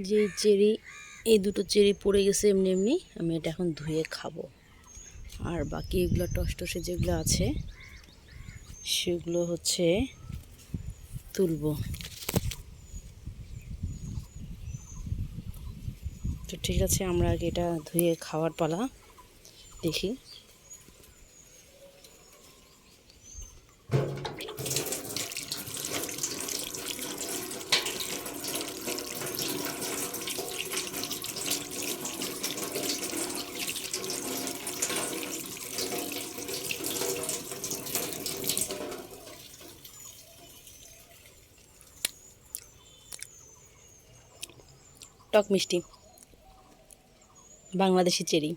যে চেরি, এই দুটো চেরি পড়ে গেছে এমনি এমনি, আমি এটা এখন ধুয়ে খাবো। আর বাকি এগুলো টসটসে যেগুলো আছে সেগুলো হচ্ছে তুলবো। তো ঠিক আছে, আমরা আগে এটা ধুয়ে খাওয়ার পালা। দেখি টক মিষ্টি বাংলাদেশি চেরি।